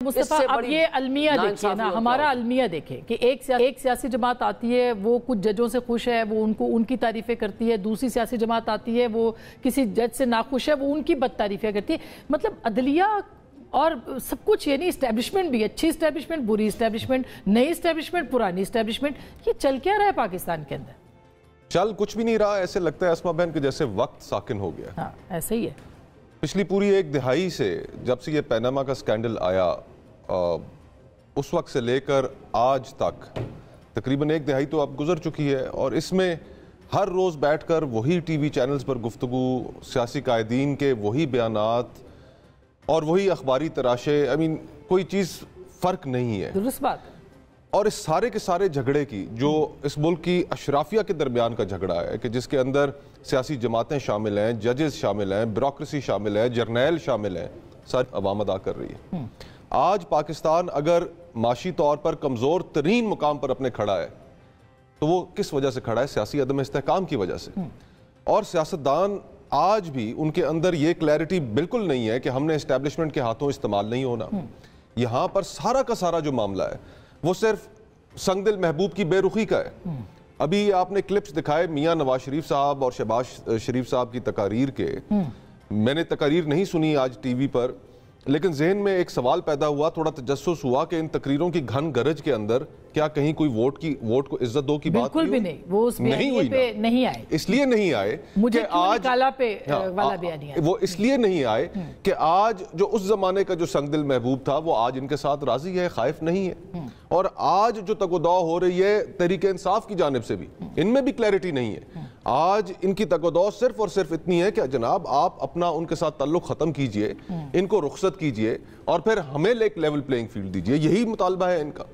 مصطفیٰ اب یہ المیہ دیکھیے نا، ہمارا المیہ دیکھیں کہ ایک سیاسی جماعت آتی ہے وہ کچھ ججوں سے خوش ہے، وہ ان کی تعریفیں کرتی ہے، دوسری سیاسی جماعت آتی ہے وہ کسی جج سے ناخوش ہے، وہ ان کی بد تعریفیں کرتی ہے. مطلب عدلیہ اور سب کچھ، یعنی اسٹیبلشمنٹ بھی، اچھی اسٹیبلشمنٹ، بری اسٹیبلشمنٹ، نئی اسٹیبلشمنٹ، پرانی اسٹیبلشمنٹ، یہ چل کیا رہا ہے پاکستان کے اندر؟ چل کچھ بھی نہیں رہا. ایسے لگتا ہے اسما بہن کہ جیسے وقت ساکن ہو گیا. ہاں ایسے ہی ہے. پچھلی پوری ایک دہائی سے جب سے یہ پیناما کا سکینڈل آیا، اس وقت سے لے کر آج تک تقریباً ایک دہائی تو اب گزر چکی ہے، اور اس میں ہر روز بیٹھ کر وہی ٹی وی چینلز پر گفتگو، سیاسی قائدین کے وہی بیانات اور وہی اخباری تراشے. کوئی چیز فرق نہیں ہے. درست بات ہے. اور اس سارے کے سارے جھگڑے کی جو اس ملک کی اشرافیہ کے درمیان کا جھگڑا ہے کہ جس کے اندر سیاسی جماعتیں شامل ہیں، ججز شامل ہیں، بیوروکریسی شامل ہے، جرنیل شامل ہیں، ساری عوام ادا کر رہی ہے. آج پاکستان اگر معاشی طور پر کمزور ترین مقام پر اپنے کھڑا ہے تو وہ کس وجہ سے کھڑا ہے؟ سیاسی عدم استحکام کی وجہ سے. اور سیاستدان آج بھی ان کے اندر یہ کلیئرٹی بالکل نہیں ہے کہ ہم نے اسٹیبلشمنٹ کے ہاتھوں استعمال نہیں ہونا. یہاں پر سارا کا سارا جو معاملہ ہے وہ صرف سنگ دل محبوب کی بے رخی کا ہے. ابھی آپ نے کلپس دکھائے میاں نواز شریف صاحب اور شہباز شریف صاحب کی تقاریر کے. میں نے تقاریر نہیں سنی آج ٹی وی پر، لیکن ذہن میں ایک سوال پیدا ہوا، تھوڑا تجسس ہوا کہ ان تقریروں کی گھن گرج کے اندر کیا کہیں کوئی ووٹ کو عزت دو کی بات بالکل بھی نہیں. وہ اس بیانیے پہ نہیں آئے. اس لیے نہیں آئے مجھے کیوں نکالا پہ والا بیانیہ. وہ اس لیے نہیں آئے کہ آج جو اس زمانے کا جو سنگ دل محبوب تھا وہ آج ان کے ساتھ راضی ہے، خائف نہیں ہے. اور آج جو تگ و دو ہو رہی ہے تحریک انصاف کی جانب سے بھی، ان میں بھی کلیئرٹی نہیں ہے. آج ان کی تگ و دو صرف اور صرف اتنی ہے کہ جناب آپ اپنا ان کے ساتھ تعلق ختم کیجئے، ان کو رخصت کیجئے اور پھر ہمیں ایک لیول پلینگ فیلڈ دیجئے. یہی مطالبہ ہے ان کا.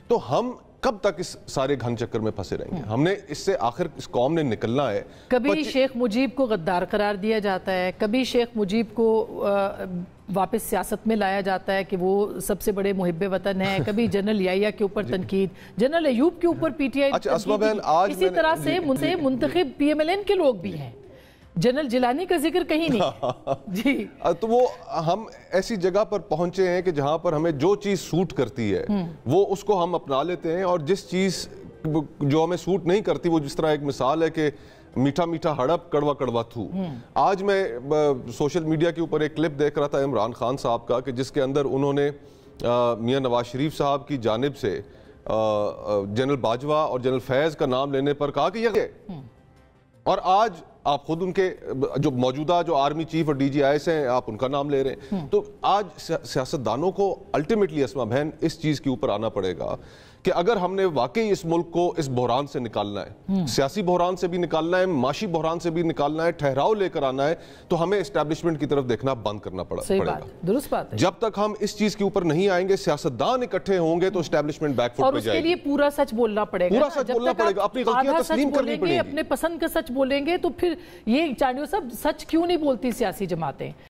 تو ہم کب تک اس سارے گھن چکر میں پھنسے رہیں گے؟ ہم نے اس سے آخر اس قوم نے نکلنا ہے. کبھی شیخ مجیب کو غدار قرار دیا جاتا ہے، کبھی شیخ مجیب کو واپس سیاست میں لایا جاتا ہے کہ وہ سب سے بڑے محب وطن ہیں، کبھی جنرل یحییٰ کے اوپر تنقید، جنرل ایوب کے اوپر پی ٹی آئی تنقید. اسی طرح سے منتخب پی ایم ایل این کے لوگ بھی ہیں. جنرل جیلانی کا ذکر کہیں نہیں. جی تو وہ ہم ایسی جگہ پر پہنچے ہیں کہ جہاں پر ہمیں جو چیز سوٹ کرتی ہے وہ اس کو ہم اپنا لیتے ہیں، اور جس چیز جو ہمیں سوٹ نہیں کرتی، وہ جس طرح ایک مثال ہے کہ میٹھا میٹھا ہڑپ کڑوا کڑوا تھو. آج میں سوشل میڈیا کے اوپر ایک کلپ دیکھ رہا تھا عمران خان صاحب کا کہ جس کے اندر انہوں نے میاں نواز شریف صاحب کی جانب سے جنرل باجوہ اور جنرل فیض کا نام لینے پر کہا کہ یہ، اور آج آپ خود ان کے جو موجودہ جو آرمی چیف اور ڈی جی آئی ایس ہیں آپ ان کا نام لے رہے ہیں. تو آج سیاستدانوں کو الٹیمیٹلی اسما بہن اس چیز کے اوپر آنا پڑے گا کہ اگر ہم نے واقعی اس ملک کو اس بحران سے نکالنا ہے، سیاسی بحران سے بھی نکالنا ہے، معاشی بحران سے بھی نکالنا ہے، ٹھہراؤ لے کر آنا ہے، تو ہمیں اسٹیبلشمنٹ کی طرف دیکھنا بند کرنا پڑے گا. درست بات ہے. جب تک ہم اس چیز کے اوپر نہیں آئیں گے، سیاستدان اکٹھے ہوں گے تو اسٹیبلشمنٹ بیک فٹ پہ جائے گی. اور اس کے لیے پورا سچ بولنا پڑے گا. پورا سچ بولنا پڑے گا، اپنی غلطیاں تسلیم کرنی پڑیں گی. اپنے پسند کا سچ بولیں گے تو پھر یہ چاندیو صاحب سچ کیوں نہیں بولتی سیاسی جماعتیں؟